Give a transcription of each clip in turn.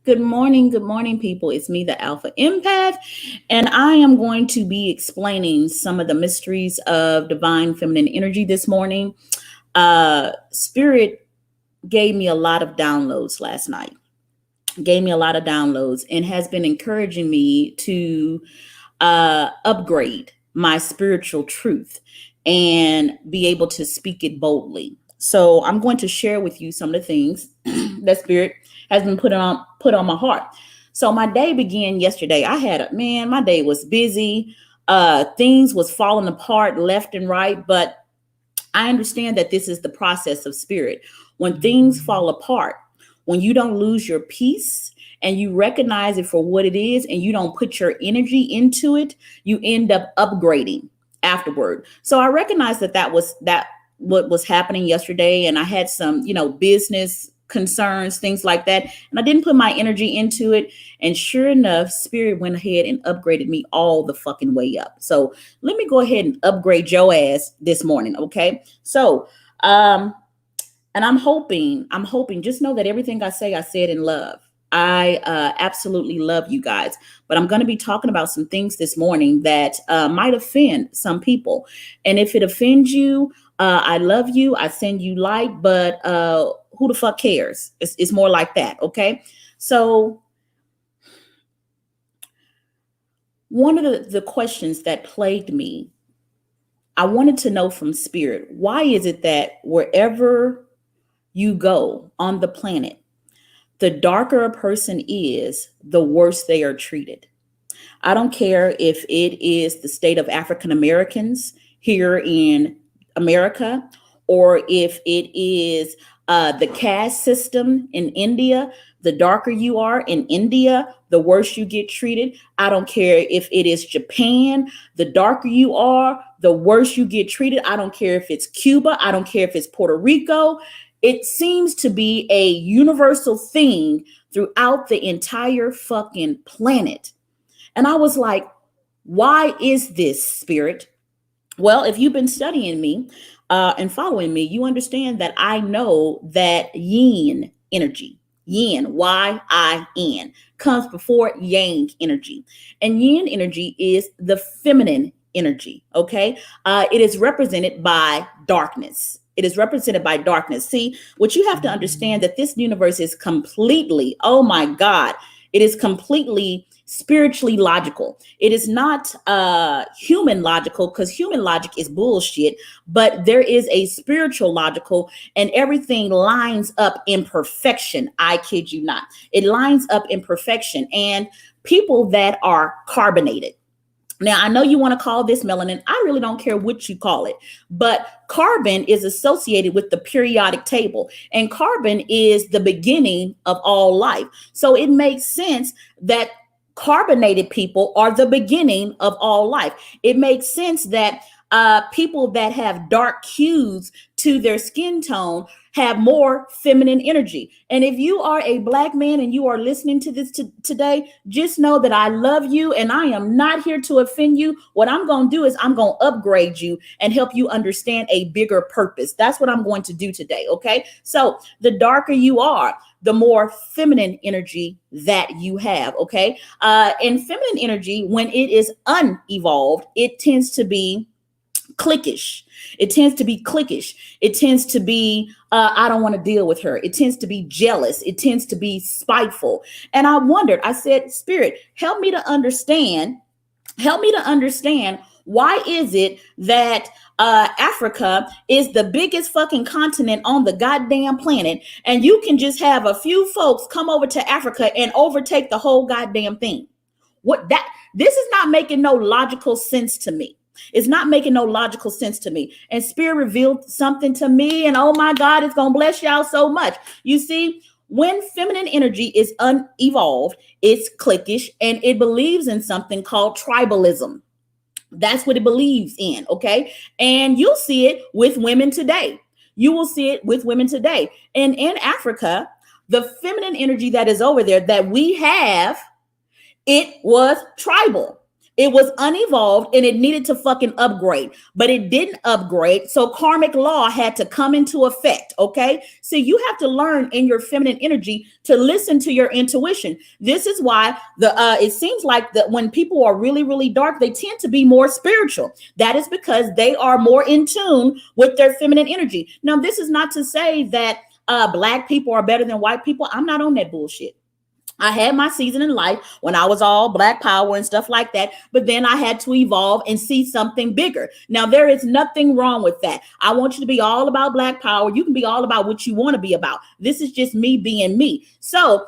Good morning, people. It's me, the Alpha Empath, and I am going to be explaining some of the mysteries of divine feminine energy this morning. Spirit gave me a lot of downloads last night, gave me a lot of downloads, and has been encouraging me to upgrade my spiritual truth and be able to speak it boldly. So I'm going to share with you some of the things that Spirit has been put on my heart. So my day began yesterday. My day was busy. Things was falling apart left and right, but I understand that this is the process of Spirit. When things fall apart, when you don't lose your peace and you recognize it for what it is and you don't put your energy into it, you end up upgrading afterward. So I recognize that what was happening yesterday, and I had some, business concerns, things like that, and I didn't put my energy into it. And sure enough, Spirit went ahead and upgraded me all the fucking way up. So let me go ahead and upgrade your ass this morning, okay? So, and I'm hoping, just know that everything I say, I said in love. I absolutely love you guys, but I'm going to be talking about some things this morning that might offend some people. And if it offends you, I love you. I send you light, but who the fuck cares? It's more like that. Okay. So one of the questions that plagued me, I wanted to know from Spirit, why is it that wherever you go on the planet, the darker a person is, the worse they are treated? I don't care if it is the state of African Americans here in America, or if it is the caste system in India. The darker you are in India, the worse you get treated. I don't care if it is Japan. The darker you are, the worse you get treated. I don't care if it's Cuba. I don't care if it's Puerto Rico. It seems to be a universal thing throughout the entire fucking planet. And I was like, why is this, Spirit? Well, if you've been studying me and following me, you understand that I know that yin energy, yin, Y-I-N, comes before yang energy. And yin energy is the feminine energy, okay? It is represented by darkness. It is represented by darkness. See, what you have to understand, that this universe is completely, oh my God, it is completely spiritually logical. It is not human logical, because human logic is bullshit, but there is a spiritual logical, and everything lines up in perfection. I kid you not. It lines up in perfection. And people that are carbonated. Now, I know you want to call this melanin. I really don't care what you call it, but carbon is associated with the periodic table, and carbon is the beginning of all life. So it makes sense that carbonated people are the beginning of all life. It makes sense that people that have dark hues to their skin tone have more feminine energy. And if you are a Black man and you are listening to this today, just know that I love you and I am not here to offend you. What I'm going to do is I'm going to upgrade you and help you understand a bigger purpose. That's what I'm going to do today. Okay. So the darker you are, the more feminine energy that you have. Okay. And feminine energy, when it is unevolved, it tends to be cliquish. It tends to be cliquish. It tends to be, I don't want to deal with her. It tends to be jealous. It tends to be spiteful. And I wondered, I said, Spirit, help me to understand. Why is it that Africa is the biggest fucking continent on the goddamn planet, and you can just have a few folks come over to Africa and overtake the whole goddamn thing? This is not making no logical sense to me. It's not making no logical sense to me. And Spirit revealed something to me, and oh my God, it's going to bless y'all so much. You see, when feminine energy is unevolved, it's cliquish, and it believes in something called tribalism. That's what it believes in, okay? And you'll see it with women today. You will see it with women today. And in Africa, the feminine energy that is over there that we have, it was tribal. It was unevolved and it needed to fucking upgrade, but it didn't upgrade. So karmic law had to come into effect. Okay. So you have to learn in your feminine energy to listen to your intuition. This is why it seems like that when people are really, really dark, they tend to be more spiritual. That is because they are more in tune with their feminine energy. Now, this is not to say that black people are better than white people. I'm not on that bullshit. I had my season in life when I was all black power and stuff like that, but then I had to evolve and see something bigger. Now, there is nothing wrong with that. I want you to be all about black power. You can be all about what you want to be about. This is just me being me. So,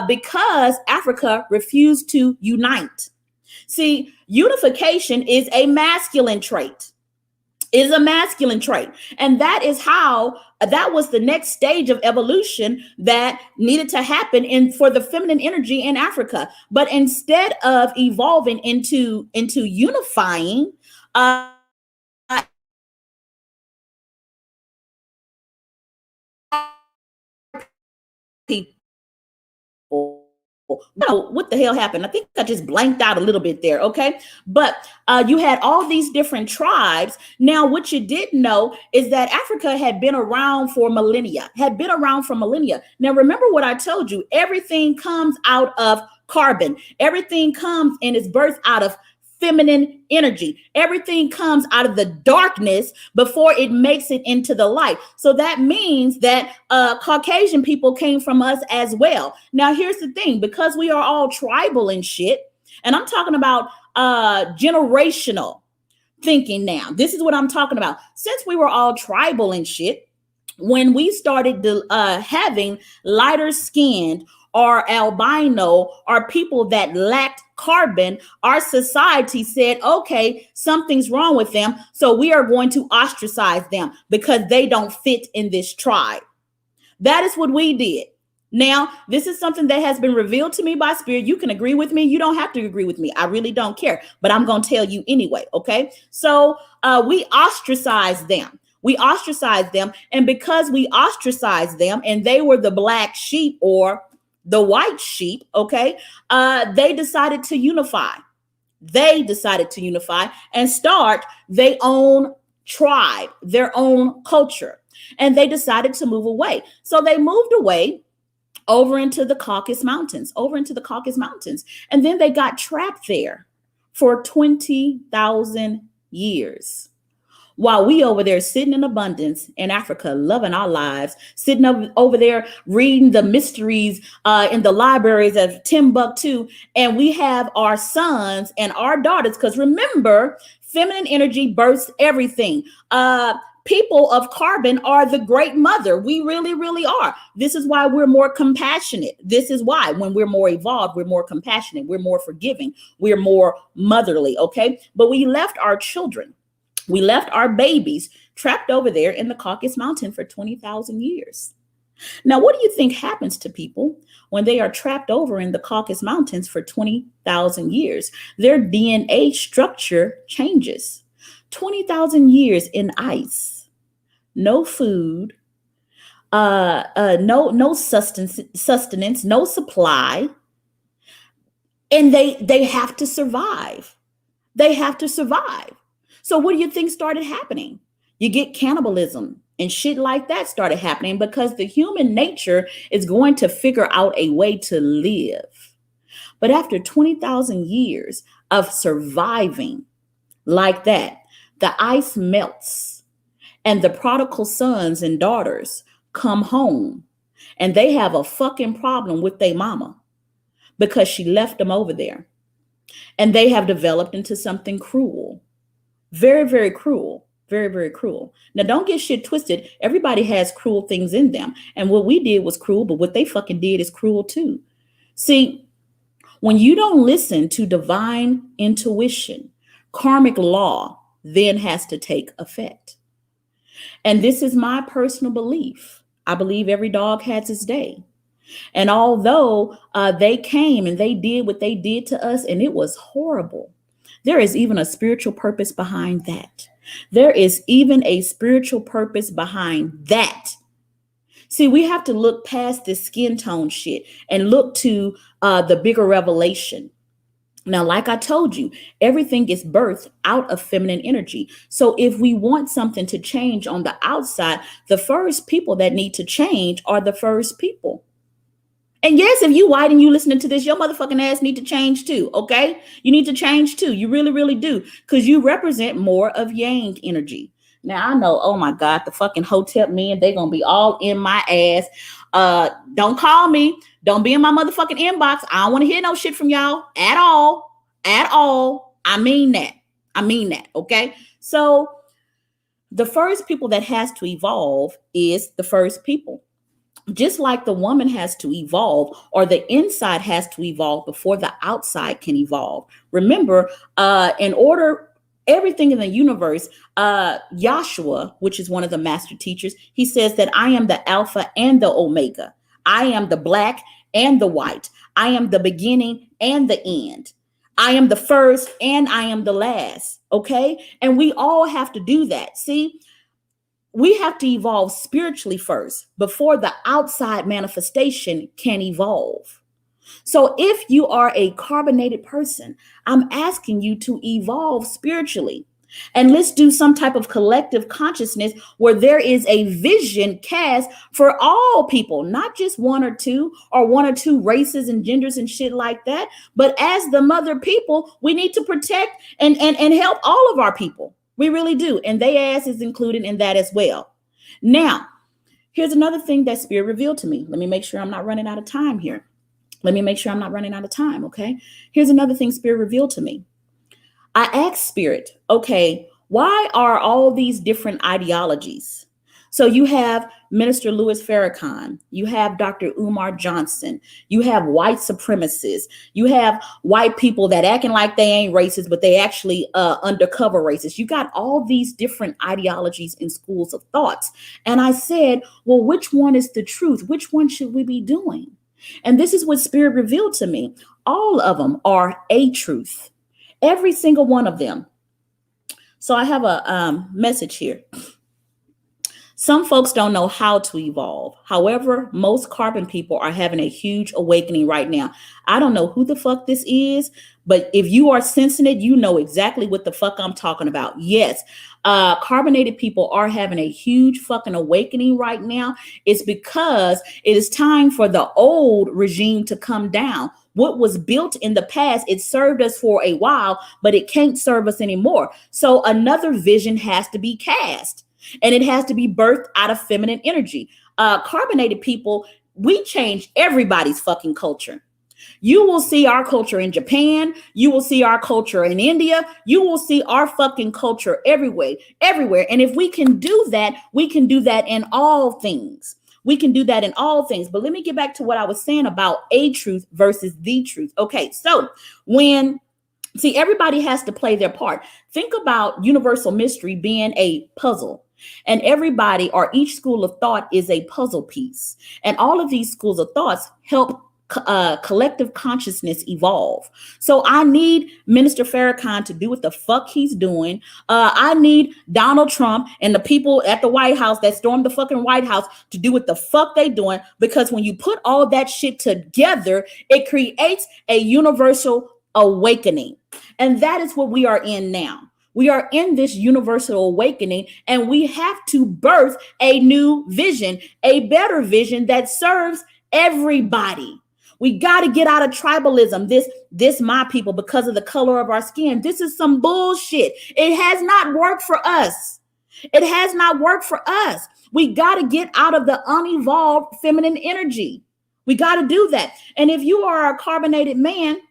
because Africa refused to unite, see, unification is a masculine trait. Is a masculine trait. And that is how that was the next stage of evolution that needed to happen for the feminine energy in Africa. But instead of evolving into unifying, people. No, what the hell happened? I think I just blanked out a little bit there. Okay. But you had all these different tribes. Now, what you didn't know is that Africa had been around for millennia, Now, remember what I told you, everything comes out of carbon. Everything comes and is birthed out of feminine energy. Everything comes out of the darkness before it makes it into the light. So that means that Caucasian people came from us as well. Now, here's the thing, because we are all tribal and shit, and I'm talking about generational thinking now. This is what I'm talking about. Since we were all tribal and shit, when we started having lighter skinned or albino or people that lacked carbon, our society said, okay, something's wrong with them. So we are going to ostracize them because they don't fit in this tribe. That is what we did. Now, this is something that has been revealed to me by spirit. You can agree with me. You don't have to agree with me. I really don't care, but I'm going to tell you anyway. Okay. So we ostracized them. And because we ostracized them and they were the black sheep or the white sheep, okay, they decided to unify. And start their own tribe, their own culture. And they decided to move away. So they moved away over into the Caucasus Mountains. And then they got trapped there for 20,000 years. While we over there sitting in abundance in Africa, loving our lives, sitting over there reading the mysteries in the libraries of Timbuktu, and we have our sons and our daughters, because remember, feminine energy births everything. People of carbon are the great mother. We really, really are. This is why we're more compassionate. This is why when we're more evolved, we're more compassionate, we're more forgiving, we're more motherly, okay? But we left our children. We left our babies trapped over there in the Caucasus Mountain for 20,000 years. Now, what do you think happens to people when they are trapped over in the Caucasus Mountains for 20,000 years? Their DNA structure changes. 20,000 years in ice, no food, no sustenance, no supply, and they have to survive. So what do you think started happening? You get cannibalism and shit like that started happening because the human nature is going to figure out a way to live. But after 20,000 years of surviving like that, the ice melts and the prodigal sons and daughters come home and they have a fucking problem with their mama because she left them over there. And they have developed into something cruel. Very, very cruel. Very, very cruel. Now, don't get shit twisted. Everybody has cruel things in them. And what we did was cruel, but what they fucking did is cruel too. See, when you don't listen to divine intuition, karmic law then has to take effect. And this is my personal belief. I believe every dog has its day. And although they came and they did what they did to us, and it was horrible, there is even a spiritual purpose behind that. See, we have to look past this skin tone shit and look to the bigger revelation. Now, like I told you, everything is birthed out of feminine energy. So if we want something to change on the outside, the first people that need to change are the first people. And yes, if you white and you listening to this, your motherfucking ass need to change too. Okay, you need to change too. You really, really do, because you represent more of yang energy. Now I know. Oh my God, the fucking hotel men, they gonna be all in my ass. Don't call me. Don't be in my motherfucking inbox. I don't want to hear no shit from y'all at all. At all. I mean that. I mean that. Okay. So the first people that has to evolve is the first people, just like the woman has to evolve, or the inside has to evolve before the outside can evolve. Remember, in order, everything in the universe, Yahshua, which is one of the master teachers, he says that I am the Alpha and the Omega. I am the black and the white. I am the beginning and the end. I am the first and I am the last. Okay. And we all have to do that. See, we have to evolve spiritually first before the outside manifestation can evolve. So if you are a carbonated person, I'm asking you to evolve spiritually. And let's do some type of collective consciousness where there is a vision cast for all people, not just one or two races and genders and shit like that. But as the mother people, we need to protect and help all of our people. We really do. And they ass is included in that as well. Now, here's another thing that Spirit revealed to me. Let me make sure I'm not running out of time here. Okay. Here's another thing Spirit revealed to me. I asked Spirit, okay, why are all these different ideologies? So you have Minister Louis Farrakhan, you have Dr. Umar Johnson, you have white supremacists, you have white people that acting like they ain't racist, but they actually undercover racist. You got all these different ideologies and schools of thoughts. And I said, well, which one is the truth? Which one should we be doing? And this is what Spirit revealed to me. All of them are a truth. Every single one of them. So I have a message here. Some folks don't know how to evolve. However, most carbon people are having a huge awakening right now. I don't know who the fuck this is, but if you are sensing it, you know exactly what the fuck I'm talking about. Yes, carbonated people are having a huge fucking awakening right now. It's because it is time for the old regime to come down. What was built in the past, it served us for a while, but it can't serve us anymore. So another vision has to be cast. And it has to be birthed out of feminine energy. Carbonated people, we change everybody's fucking culture. You will see our culture in Japan. You will see our culture in India. You will see our fucking culture everywhere. And if we can do that, we can do that in all things. But let me get back to what I was saying about a truth versus the truth. Okay, so see, everybody has to play their part. Think about universal mystery being a puzzle. And everybody, or each school of thought, is a puzzle piece. And all of these schools of thoughts help collective consciousness evolve. So I need Minister Farrakhan to do what the fuck he's doing. I need Donald Trump and the people at the White House that stormed the fucking White House to do what the fuck they doing. Because when you put all that shit together, it creates a universal awakening. And that is what we are in now. We are in this universal awakening, and we have to birth a new vision, a better vision that serves everybody. We got to get out of tribalism. This my people because of the color of our skin. This is some bullshit. It has not worked for us. We got to get out of the unevolved feminine energy. We got to do that. And if you are a carbonated man,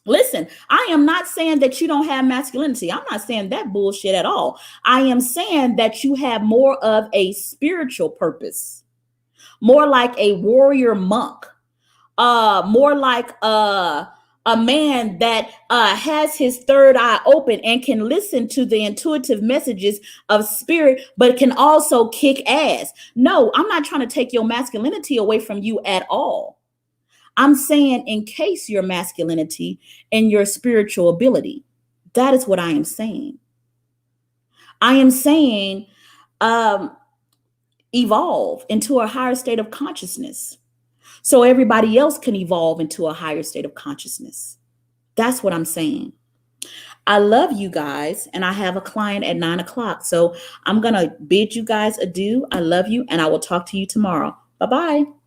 listen, I am not saying that you don't have masculinity. I'm not saying that bullshit at all. I am saying that you have more of a spiritual purpose, more like a warrior monk, more like a man that has his third eye open and can listen to the intuitive messages of spirit, but can also kick ass. No, I'm not trying to take your masculinity away from you at all. I'm saying encase your masculinity and your spiritual ability. That is what I am saying. I am saying evolve into a higher state of consciousness so everybody else can evolve into a higher state of consciousness. That's what I'm saying. I love you guys, and I have a client at 9 o'clock. So I'm going to bid you guys adieu. I love you, and I will talk to you tomorrow. Bye bye.